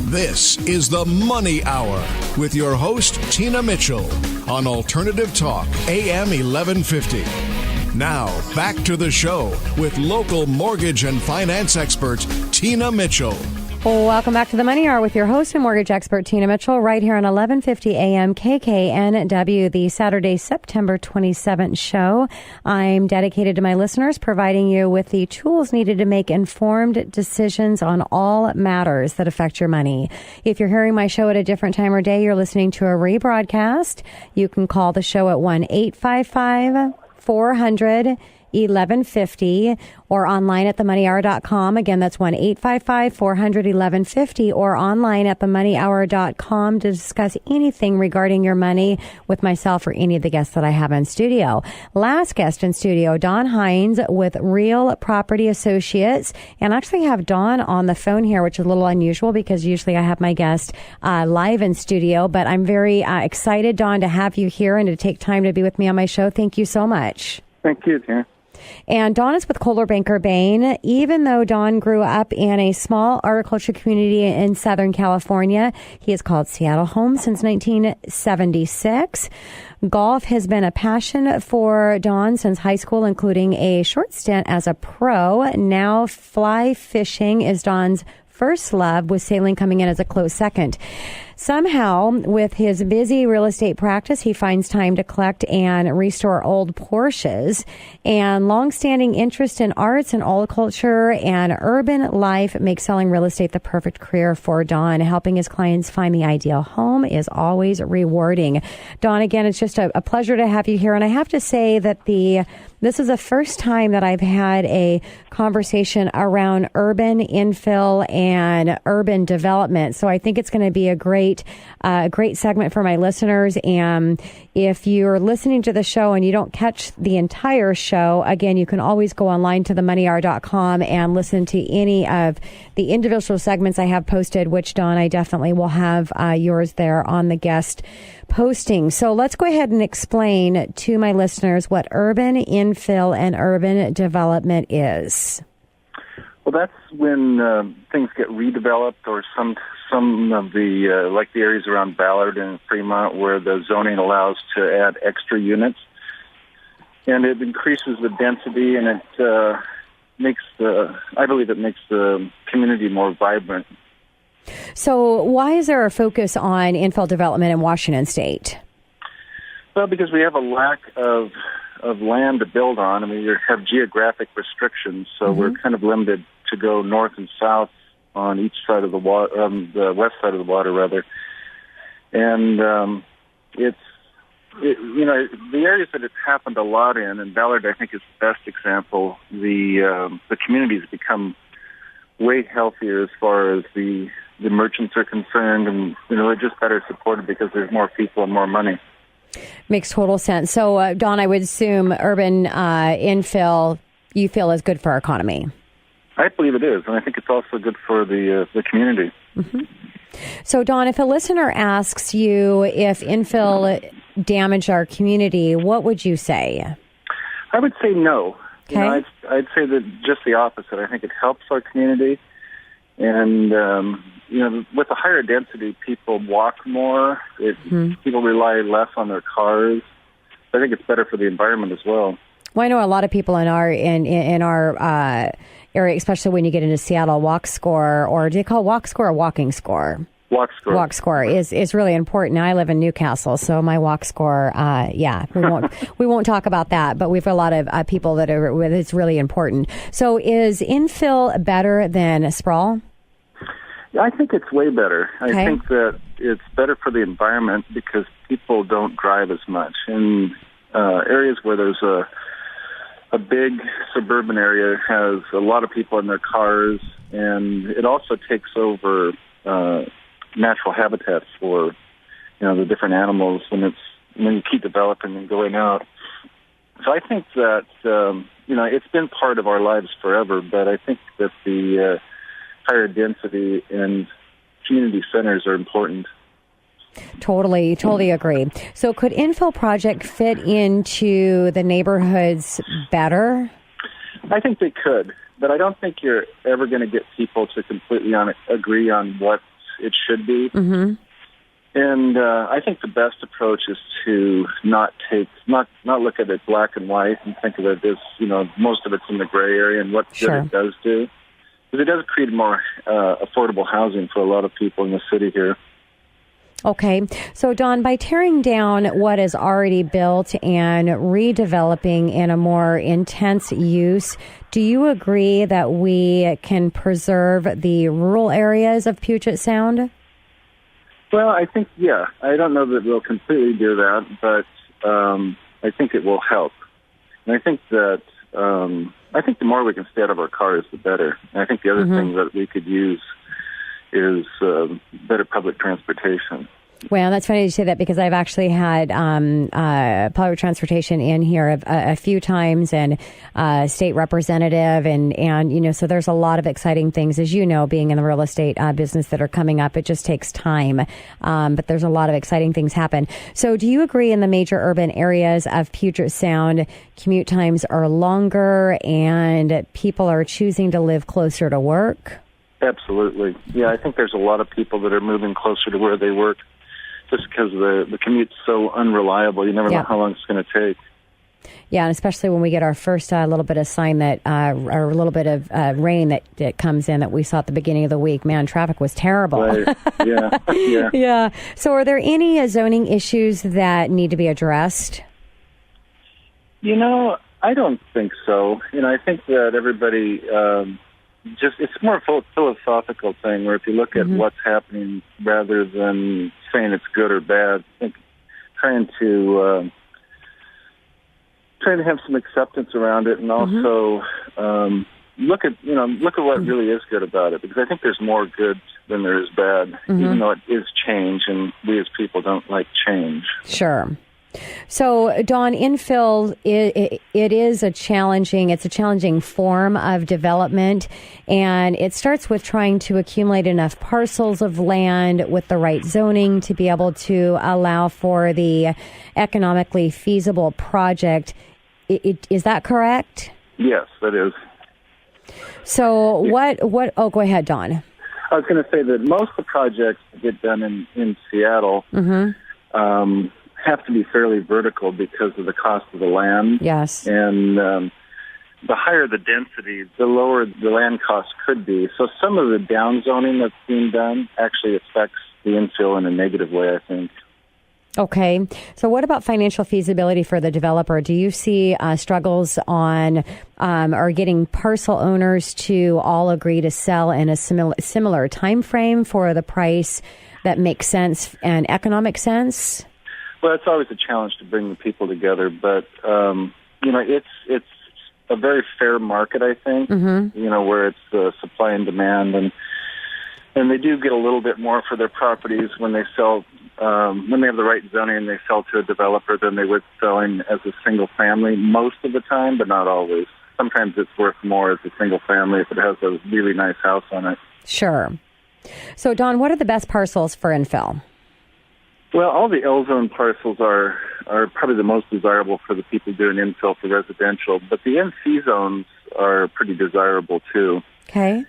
This is the Money Hour with your host, Tina Mitchell, on Alternative Talk, AM 1150. Now, back to the show with local mortgage and finance expert, Tina Mitchell. Welcome back to the Money Hour with your host and mortgage expert, Tina Mitchell, right here on 1150 AM KKNW, the Saturday, September 27th show. I'm dedicated to my listeners, providing you with the tools needed to make informed decisions on all matters that affect your money. If you're hearing my show at a different time or day, you're listening to a rebroadcast. You can call the show at 1-855-400-1150 or online at themoneyhour.com. Again, that's 1-855-400-1150 or online at themoneyhour.com to discuss anything regarding your money with myself or any of the guests that I have in studio. Last guest in studio, Don Hines with Real Property Associates. And I actually have Don on the phone here, which is a little unusual because usually I have my guest live in studio. But I'm very excited, Don, to have you here and to take time to be with me on my show. Thank you so much. Thank you, Tina. And Don is with Coldwell Banker Bain. Even though Don grew up in a small agriculture community in Southern California, he has called Seattle home since 1976. Golf has been a passion for Don since high school, including a short stint as a pro. Now fly fishing is Don's first love, with sailing coming in as a close second. Somehow, with his busy real estate practice, he finds time to collect and restore old Porsches. And longstanding interest in arts and old culture and urban life makes selling real estate the perfect career for Don. Helping his clients find the ideal home is always rewarding. Don, again, it's just a pleasure to have you here. And I have to say that this is the first time that I've had a conversation around urban infill and urban development. So I think it's going to be a great segment for my listeners. And if you're listening to the show and you don't catch the entire show, again, you can always go online to themoneyhour.com and listen to any of the individual segments I have posted, which, Don, I definitely will have yours there on the guest posting. So let's go ahead and explain to my listeners what urban infill and urban development is. Well, that's when things get redeveloped, or some of the like the areas around Ballard and Fremont, where the zoning allows to add extra units, and it increases the density, and it makes the community more vibrant. So why is there a focus on infill development in Washington State? Well, because we have a lack of land to build on. I mean, you have geographic restrictions, so we're kind of limited to go north and south on each side of the water, the west side of the water, rather. And the areas that it's happened a lot in, and Ballard, I think, is the best example. The communities become way healthier as far as the merchants are concerned, and they're just better supported because there's more people and more money. Makes total sense. So, Don, I would assume urban infill you feel is good for our economy. I believe it is, and I think it's also good for the community. Mm-hmm. So, Don, if a listener asks you if infill damaged our community, what would you say? I would say no. Okay. I'd say that just the opposite. I think it helps our community, and with the higher density, people walk more. People rely less on their cars. I think it's better for the environment as well. Well, I know a lot of people in our area, especially when you get into Seattle, walk score, or do they call walk score or walking score? Walk score. Walk score is really important. Now, I live in Newcastle, so my walk score, we won't talk about that, but we have a lot of people that it's really important. So is infill better than sprawl? I think it's way better. Okay. I think that it's better for the environment because people don't drive as much. In areas where there's a big suburban area has a lot of people in their cars, and it also takes over natural habitats for the different animals when you keep developing and going out. So I think that it's been part of our lives forever, but I think that the higher density and community centers are important. Totally agree. So could infill project fit into the neighborhoods better? I think they could, but I don't think you're ever going to get people to completely agree on what it should be. Mm-hmm. And I think the best approach is to not look at it black and white and think of it as, most of it's in the gray area and what good it does do. Because it does create more affordable housing for a lot of people in the city here. Okay. So, Don, by tearing down what is already built and redeveloping in a more intense use, do you agree that we can preserve the rural areas of Puget Sound? Well, I think, I don't know that we'll completely do that, but I think it will help. And I think that, the more we can stay out of our cars, the better. And I think the other thing that we could use is better public transportation. Well, that's funny you say that because I've actually had public transportation in here a few times and state representative and so there's a lot of exciting things, as you know, being in the real estate business that are coming up. It just takes time, but there's a lot of exciting things happen. So do you agree in the major urban areas of Puget Sound, commute times are longer and people are choosing to live closer to work? Absolutely. Yeah, I think there's a lot of people that are moving closer to where they work. Just because the commute's so unreliable, you never know how long it's going to take. Yeah, and especially when we get our first little bit of sign that, or a little bit of rain that comes in that we saw at the beginning of the week. Man, traffic was terrible. Right. Yeah. Yeah. So are there any zoning issues that need to be addressed? I don't think so. I think that everybody... it's more a philosophical thing where if you look at what's happening rather than saying it's good or bad, I think trying to have some acceptance around it and also look at what really is good about it, because I think there's more good than there is bad, even though it is change and we as people don't like change. Sure. So, Dawn, infill, it's a challenging form of development, and it starts with trying to accumulate enough parcels of land with the right zoning to be able to allow for the economically feasible project. Is that correct? Yes, that is. So, go ahead, Dawn. I was going to say that most of the projects that get done in Seattle, have to be fairly vertical because of the cost of the land. Yes. And the higher the density, the lower the land cost could be. So some of the downzoning that's being done actually affects the infill in a negative way, I think. Okay. So what about financial feasibility for the developer? Do you see struggles on or getting parcel owners to all agree to sell in a similar time frame for the price that makes sense and economic sense? Well, it's always a challenge to bring the people together, but it's a very fair market, I think. Where it's supply and demand, and they do get a little bit more for their properties when they sell. When they have the right zoning and they sell to a developer than they would selling as a single family most of the time, but not always. Sometimes it's worth more as a single family if it has a really nice house on it. Sure. So, Dawn, what are the best parcels for infill? Well, all the L-zone parcels are probably the most desirable for the people doing infill for residential, but the NC zones are pretty desirable too. Okay.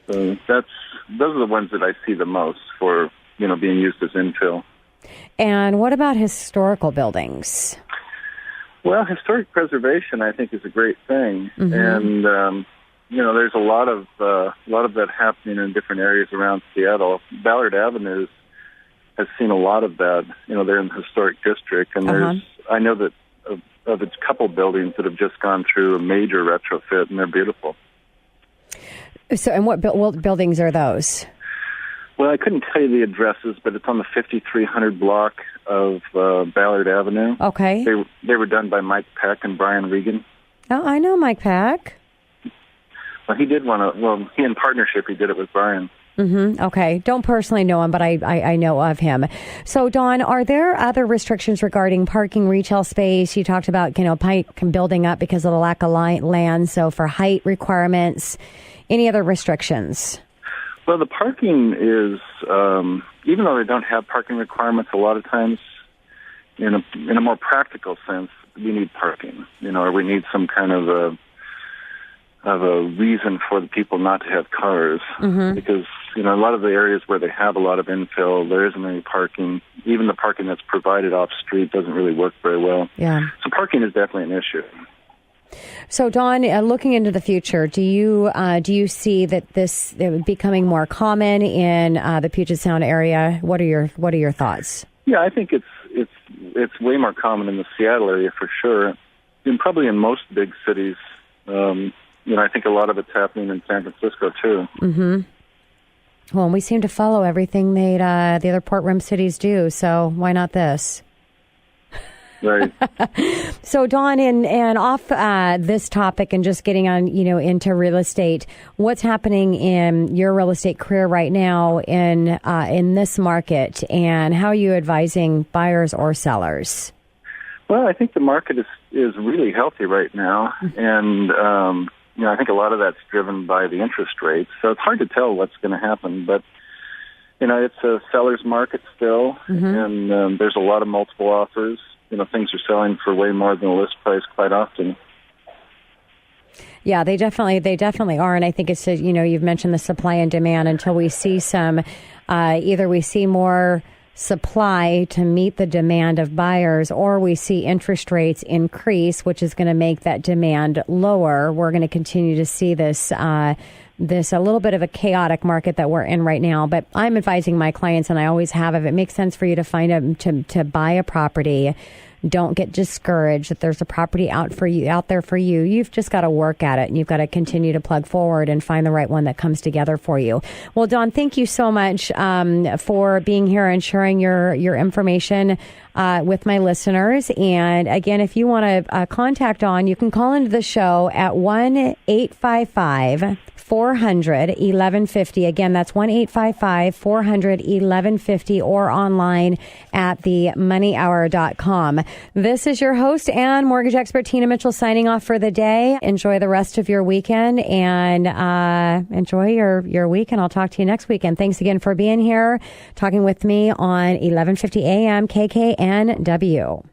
So those are the ones that I see the most for, being used as infill. And what about historical buildings? Well, historic preservation, I think, is a great thing, and there's a lot of that happening in different areas around Seattle. Ballard Avenue has seen a lot of that. They're in the historic district, and I know that of a couple buildings that have just gone through a major retrofit, and they're beautiful. So, and what buildings are those? Well, I couldn't tell you the addresses, but it's on the 5300 block of Ballard Avenue. Okay. They were done by Mike Peck and Brian Regan. Oh, I know Mike Peck. Well, he in partnership, he did it with Brian. Okay. Don't personally know him, but I know of him. So, Dawn, are there other restrictions regarding parking, retail space? You talked about, Pike building up because of the lack of land. So for height requirements, any other restrictions? Well, the parking is, even though they don't have parking requirements, a lot of times, in a more practical sense, we need parking, or we need some kind of a reason for the people not to have cars, because A lot of the areas where they have a lot of infill, there isn't any parking. Even the parking that's provided off street doesn't really work very well. Yeah. So parking is definitely an issue. So, Don, looking into the future, do you see that this becoming more common in the Puget Sound area? What are your thoughts? Yeah, I think it's way more common in the Seattle area for sure, and probably in most big cities. I think a lot of it's happening in San Francisco too. Mm-hmm. Well, and we seem to follow everything the other port rim cities do. So why not this? Right. So, Dawn, and off this topic and just getting on, into real estate, what's happening in your real estate career right now in this market, and how are you advising buyers or sellers? Well, I think the market is really healthy right now, and I think a lot of that's driven by the interest rates. So it's hard to tell what's going to happen, but it's a seller's market still, and there's a lot of multiple offers. Things are selling for way more than the list price quite often. Yeah, they definitely are. And I think it's, you've mentioned the supply and demand until we see some, either we see more supply to meet the demand of buyers, or we see interest rates increase, which is going to make that demand lower. We're going to continue to see this a little bit of a chaotic market that we're in right now. But I'm advising my clients, and I always have, if it makes sense for you to find to buy a property, don't get discouraged. If there's a property out there for you, you've just got to work at it, and you've got to continue to plug forward and find the right one that comes together for you. Well, Dawn, thank you so much for being here and sharing your information with my listeners. And again, if you want to contact Dawn, you can call into the show at 1-855-400-1150. Again, that's 1-855-400-1150, or online at themoneyhour.com. This is your host and mortgage expert, Tina Mitchell, signing off for the day. Enjoy the rest of your weekend, and enjoy your week, and I'll talk to you next weekend. Thanks again for being here, talking with me on 1150 AM KKNW.